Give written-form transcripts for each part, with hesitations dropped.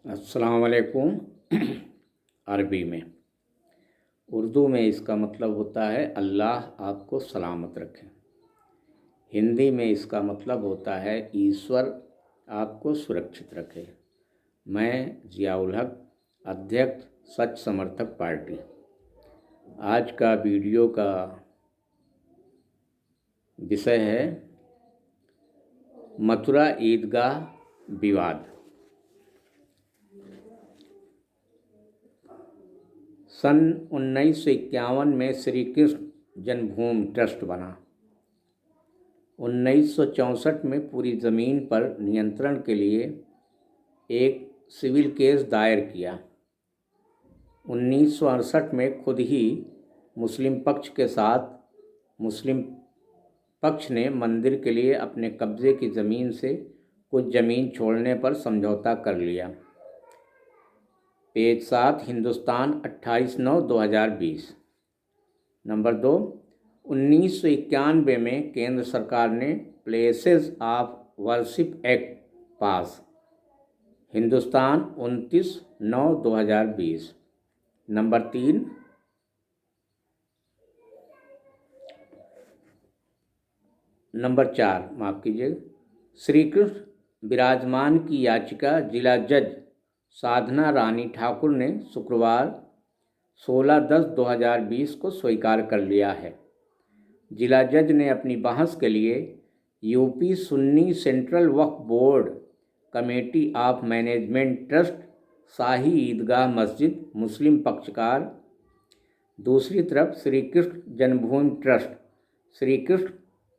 अस्सलाम वालेकुम। अरबी में, उर्दू में इसका मतलब होता है अल्लाह आपको सलामत रखे। हिंदी में इसका मतलब होता है ईश्वर आपको सुरक्षित रखे। मैं ज़ियाउल हक, अध्यक्ष सच समर्थक पार्टी। आज का वीडियो का विषय है मथुरा ईदगाह विवाद। सन 1951 में श्री कृष्ण जन्मभूमि ट्रस्ट बना। 1964 में पूरी ज़मीन पर नियंत्रण के लिए एक सिविल केस दायर किया। 1968 में खुद ही मुस्लिम पक्ष के साथ मुस्लिम पक्ष ने मंदिर के लिए अपने कब्ज़े की ज़मीन से कुछ ज़मीन छोड़ने पर समझौता कर लिया। पेज 7, हिंदुस्तान, 28/9/2020। नंबर 2, 1991 में केंद्र सरकार ने places of worship act pass. Hindustan, 29/9/2020। Number 3, number 4 माफ़ कीजिएगा, श्री कृष्ण विराजमान की याचिका जिला जज साधना रानी ठाकुर ने शुक्रवार 16/10/2020 को स्वीकार कर लिया है। जिला जज ने अपनी बहस के लिए UP Sunni central Waqf board committee of management trust, Shahi Idgah Masjid Muslim पक्षकार, दूसरी तरफ श्री कृष्ण जन्मभूमि ट्रस्ट, श्री कृष्ण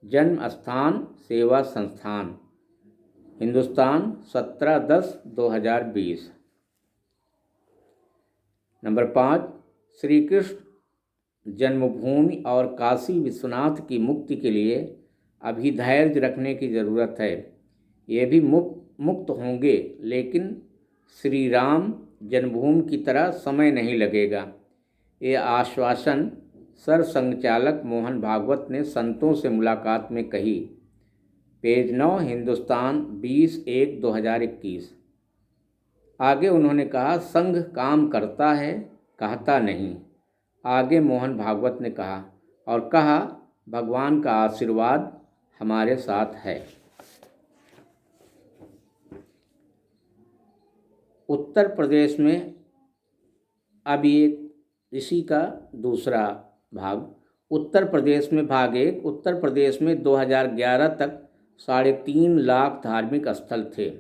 जन्म स्थान सेवा संस्थान। हिंदुस्तान, 17/10/2020। नंबर 5, श्री कृष्ण जन्मभूमि और काशी विश्वनाथ की मुक्ति के लिए अभी धैर्य रखने की ज़रूरत है। ये भी मुक्त होंगे, लेकिन श्री राम जन्मभूमि की तरह समय नहीं लगेगा। ये आश्वासन सरसंघचालक मोहन भागवत ने संतों से मुलाकात में कही। पेज 9, हिंदुस्तान, 20/1/2021। आगे उन्होंने कहा, संघ काम करता है, कहता नहीं। आगे मोहन भागवत ने कहा और कहा, भगवान का आशीर्वाद हमारे साथ है। उत्तर प्रदेश में अब एक इसी का दूसरा भाग। उत्तर प्रदेश में भाग 1। उत्तर प्रदेश में 2011 तक 3.5 लाख धार्मिक स्थल थे।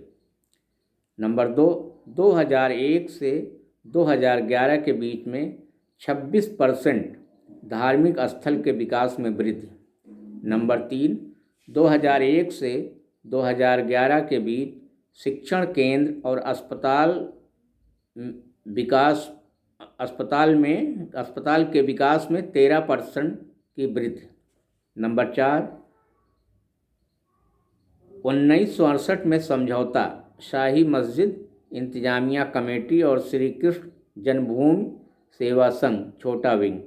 नंबर 2, 2001 से 2011 के बीच में 26% धार्मिक स्थल के विकास में वृद्धि। नंबर 3, 2001 से 2011 के बीच शिक्षण केंद्र और अस्पताल के विकास में 13% की वृद्धि। नंबर 4, 1968 में समझौता शाही मस्जिद इंतजामिया कमेटी और श्री कृष्ण जन्मभूमि सेवा संघ छोटा विंग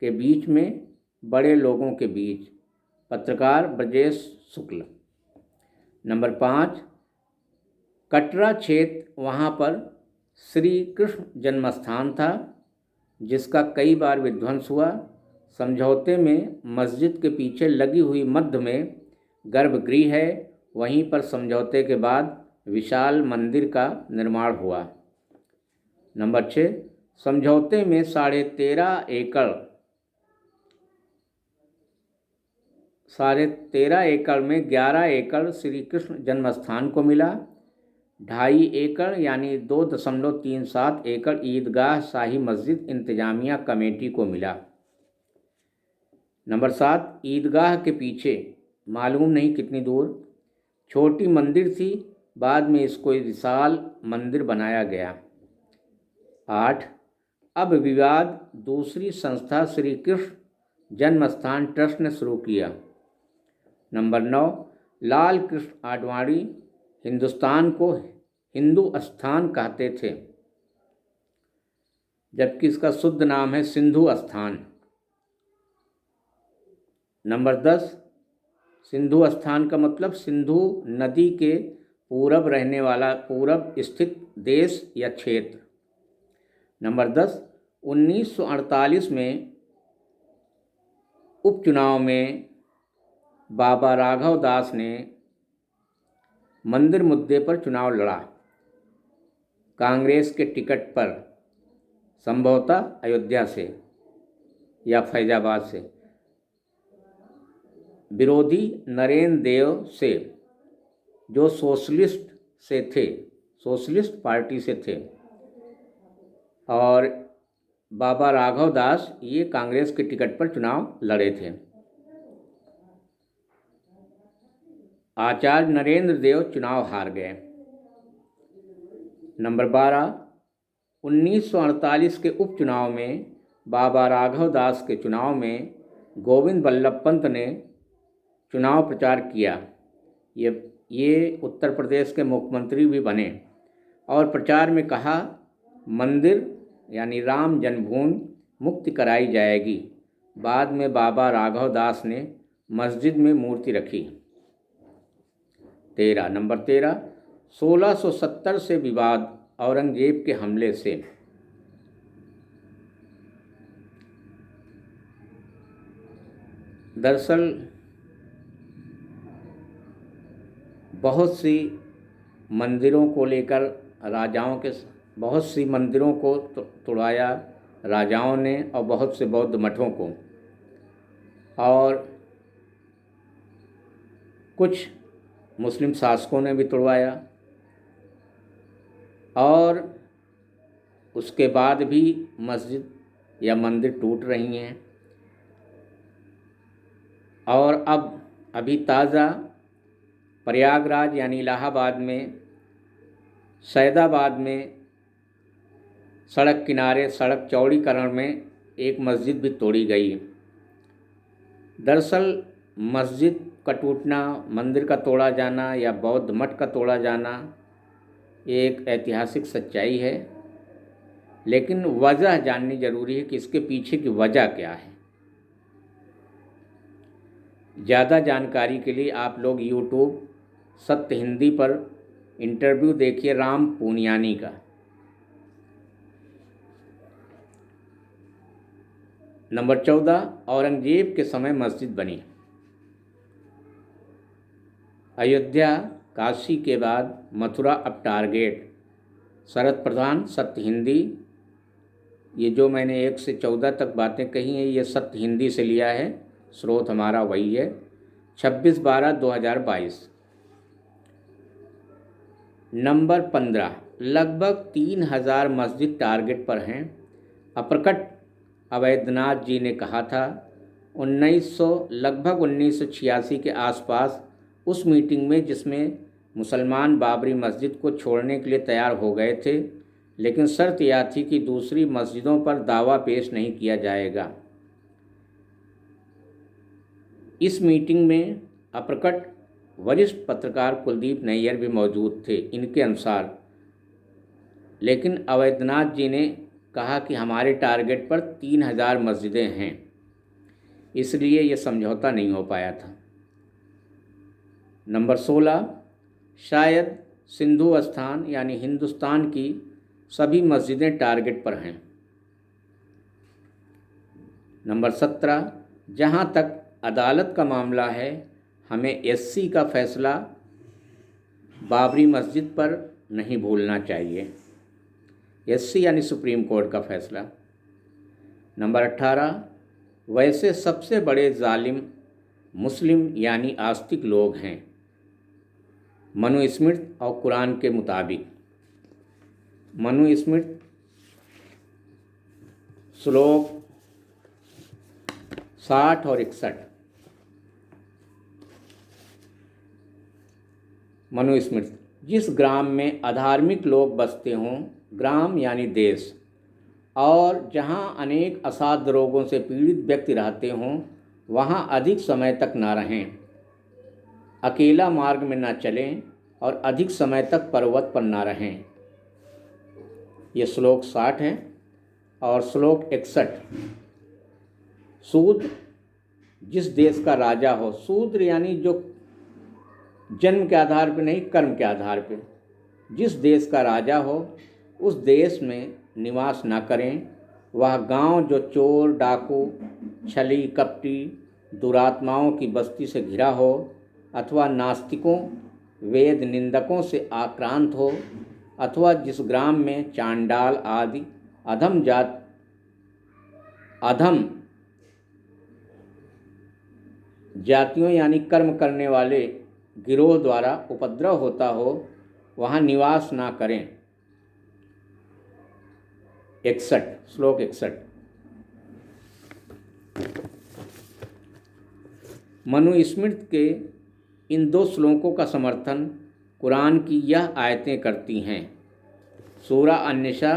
के बीच में, बड़े लोगों के बीच। पत्रकार ब्रजेश शुक्ल। नंबर 5, कटरा क्षेत्र, वहाँ पर श्री कृष्ण जन्मस्थान था, जिसका कई बार विध्वंस हुआ। समझौते में मस्जिद के पीछे लगी हुई मध्य में गर्भगृह है। वहीं पर समझौते के बाद विशाल मंदिर का निर्माण हुआ। नंबर 6, समझौते में 13.5 एकड़ में 11 एकड़ श्री कृष्ण जन्मस्थान को मिला। 2.5 एकड़ यानी 2.37 एकड़ ईदगाह शाही मस्जिद इंतजामिया कमेटी को मिला। नंबर 7, ईदगाह के पीछे मालूम नहीं कितनी दूर छोटी मंदिर थी, बाद में इसको विशाल मंदिर बनाया गया। 8, अब विवाद दूसरी संस्था श्री कृष्ण जन्मस्थान ट्रस्ट ने शुरू किया। नंबर 9, लाल कृष्ण आडवाणी हिंदुस्तान को हिंदू स्थान कहते थे, जबकि इसका शुद्ध नाम है सिंधु स्थान। नंबर 10, सिंधु स्थान का मतलब सिंधु नदी के पूरब स्थित देश या क्षेत्र। नंबर 10, 1948 में उपचुनाव में बाबा राघव दास ने मंदिर मुद्दे पर चुनाव लड़ा, कांग्रेस के टिकट पर, संभवतः अयोध्या से या फैजाबाद से। विरोधी नरेंद्र देव से, जो सोशलिस्ट पार्टी से थे, और बाबा राघव दास ये कांग्रेस के टिकट पर चुनाव लड़े थे। आचार्य नरेंद्र देव चुनाव हार गए। नंबर 12, 1948 के उपचुनाव में बाबा राघव दास के चुनाव में गोविंद बल्लभ पंत ने चुनाव प्रचार किया। ये उत्तर प्रदेश के मुख्यमंत्री भी बने और प्रचार में कहा, मंदिर यानी राम जन्मभूमि मुक्त कराई जाएगी। बाद में बाबा राघव दास ने मस्जिद में मूर्ति रखी। नंबर 13, 1670 से विवाद औरंगजेब के हमले से। दरअसल बहुत सी मंदिरों को लेकर बहुत सी मंदिरों को तोड़वाया राजाओं ने, और बहुत से बौद्ध मठों को, और कुछ मुस्लिम शासकों ने भी तोड़वाया, और उसके बाद भी मस्जिद या मंदिर टूट रही हैं। और अभी ताज़ा प्रयागराज यानी इलाहाबाद में, सैदाबाद में सड़क किनारे सड़क चौड़ीकरण में एक मस्जिद भी तोड़ी गई। दरअसल मस्जिद का टूटना, मंदिर का तोड़ा जाना या बौद्ध मठ का तोड़ा जाना एक ऐतिहासिक सच्चाई है, लेकिन वजह जाननी जरूरी है कि इसके पीछे की वजह क्या है। ज़्यादा जानकारी के लिए आप लोग YouTube सत्य हिंदी पर इंटरव्यू देखिए राम पूनियानी का। नंबर 14, औरंगजेब के समय मस्जिद बनी। अयोध्या, काशी के बाद मथुरा अब टारगेट। शरद प्रधान, सत्य हिंदी। ये जो मैंने 1 से 14 तक बातें कही हैं, ये सत्य हिंदी से लिया है, स्रोत हमारा वही है, 26/12/2022। नंबर 15, लगभग 3000 मस्जिद टारगेट पर हैं। अपरकट अवैधनाथ जी ने कहा था लगभग 1986 के आसपास, उस मीटिंग में जिसमें मुसलमान बाबरी मस्जिद को छोड़ने के लिए तैयार हो गए थे, लेकिन शर्त यह थी कि दूसरी मस्जिदों पर दावा पेश नहीं किया जाएगा। इस मीटिंग में अपरकट वरिष्ठ पत्रकार कुलदीप नैयर भी मौजूद थे। इनके अनुसार, लेकिन अवैधनाथ जी ने कहा कि हमारे टारगेट पर 3000 मस्जिदें हैं, इसलिए ये समझौता नहीं हो पाया था। नंबर 16, शायद सिंधु स्थान यानी हिंदुस्तान की सभी मस्जिदें टारगेट पर हैं। नंबर 17, जहाँ तक अदालत का मामला है, हमें SC का फैसला बाबरी मस्जिद पर नहीं भूलना चाहिए। SC यानी सुप्रीम कोर्ट का फैसला। नंबर 18, वैसे सबसे बड़े जालिम मुस्लिम यानी आस्तिक लोग हैं, मनुस्मृति और कुरान के मुताबिक। मनुस्मृति श्लोक 60 और 61। मनुस्मृति, जिस ग्राम में अधार्मिक लोग बसते हों, ग्राम यानी देश, और जहाँ अनेक असाध्य रोगों से पीड़ित व्यक्ति रहते हों, वहाँ अधिक समय तक न रहें, अकेला मार्ग में न चलें और अधिक समय तक पर्वत पर न रहें। ये श्लोक 60 है। और श्लोक 61, शूद्र जिस देश का राजा हो, शूद्र यानी जो जन्म के आधार पर नहीं, कर्म के आधार पर। जिस देश का राजा हो उस देश में निवास न करें। वह गांव जो चोर, डाकू, छली, कपटी, दुरात्माओं की बस्ती से घिरा हो, अथवा नास्तिकों, वेद निंदकों से आक्रांत हो, अथवा जिस ग्राम में चांडाल आदि अधम जातियों यानी कर्म करने वाले गिरोह द्वारा उपद्रव होता हो, वहाँ निवास ना करें। 61 श्लोक 61। मनुस्मृति के इन 2 श्लोकों का समर्थन कुरान की यह आयतें करती हैं। सूरा अन-निसा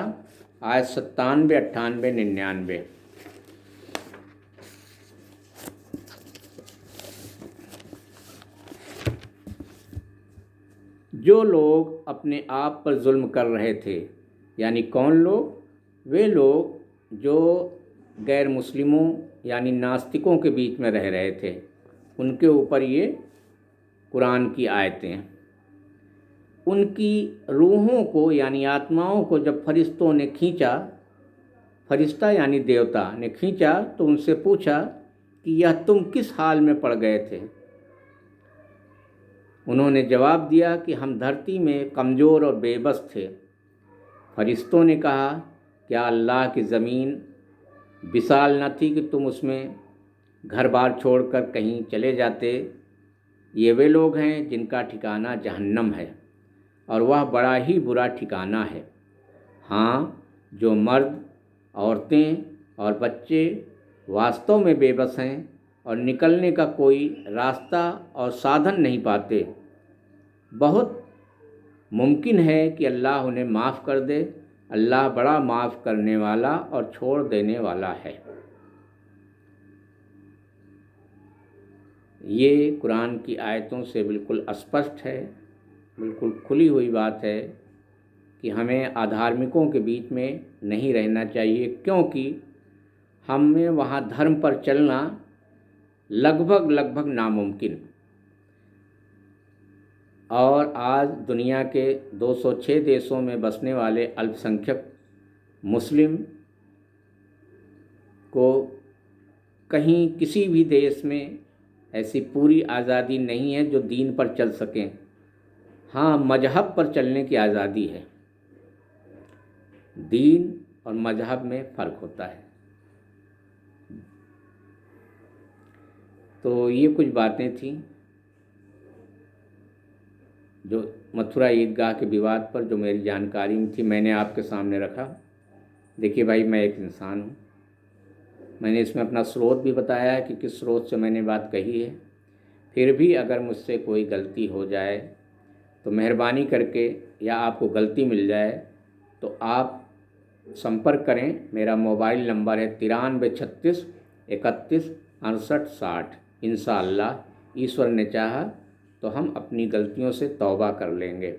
आयत 97, 98, 99। जो लोग अपने आप पर जुल्म कर रहे थे, यानी कौन लोग? वे लोग जो गैर मुस्लिमों यानी नास्तिकों के बीच में रह रहे थे, उनके ऊपर ये कुरान की आयतें। उनकी रूहों को यानी आत्माओं को जब फरिश्तों ने खींचा, फरिश्ता यानी देवता ने खींचा, तो उनसे पूछा कि यह तुम किस हाल में पड़ गए थे? उन्होंने जवाब दिया कि हम धरती में कमज़ोर और बेबस थे। फरिश्तों ने कहा, क्या अल्लाह की ज़मीन विशाल न थी कि तुम उसमें घर बार छोड़कर कहीं चले जाते? ये वे लोग हैं जिनका ठिकाना जहन्नम है और वह बड़ा ही बुरा ठिकाना है। हाँ, जो मर्द, औरतें और बच्चे वास्तव में बेबस हैं और निकलने का कोई रास्ता और साधन नहीं पाते, बहुत मुमकिन है कि अल्लाह उन्हें माफ़ कर दे। अल्लाह बड़ा माफ़ करने वाला और छोड़ देने वाला है। ये कुरान की आयतों से बिल्कुल स्पष्ट है, बिल्कुल खुली हुई बात है कि हमें अधार्मिकों के बीच में नहीं रहना चाहिए, क्योंकि हमें वहाँ धर्म पर चलना लगभग नामुमकिन। और आज दुनिया के 206 देशों में बसने वाले अल्पसंख्यक मुस्लिम को कहीं किसी भी देश में ऐसी पूरी आज़ादी नहीं है जो दीन पर चल सकें। हाँ, मजहब पर चलने की आज़ादी है। दीन और मजहब में फ़र्क होता है। तो ये कुछ बातें थीं जो मथुरा ईदगाह के विवाद पर जो मेरी जानकारी में थी, मैंने आपके सामने रखा। देखिए भाई, मैं एक इंसान हूँ। मैंने इसमें अपना स्रोत भी बताया है कि किस स्रोत से मैंने बात कही है। फिर भी अगर मुझसे कोई गलती हो जाए तो मेहरबानी करके, या आपको गलती मिल जाए तो आप संपर्क करें। मेरा मोबाइल नंबर है 93 36 31 68 60। इंशाअल्लाह ईश्वर ने चाहा तो हम अपनी गलतियों से तौबा कर लेंगे।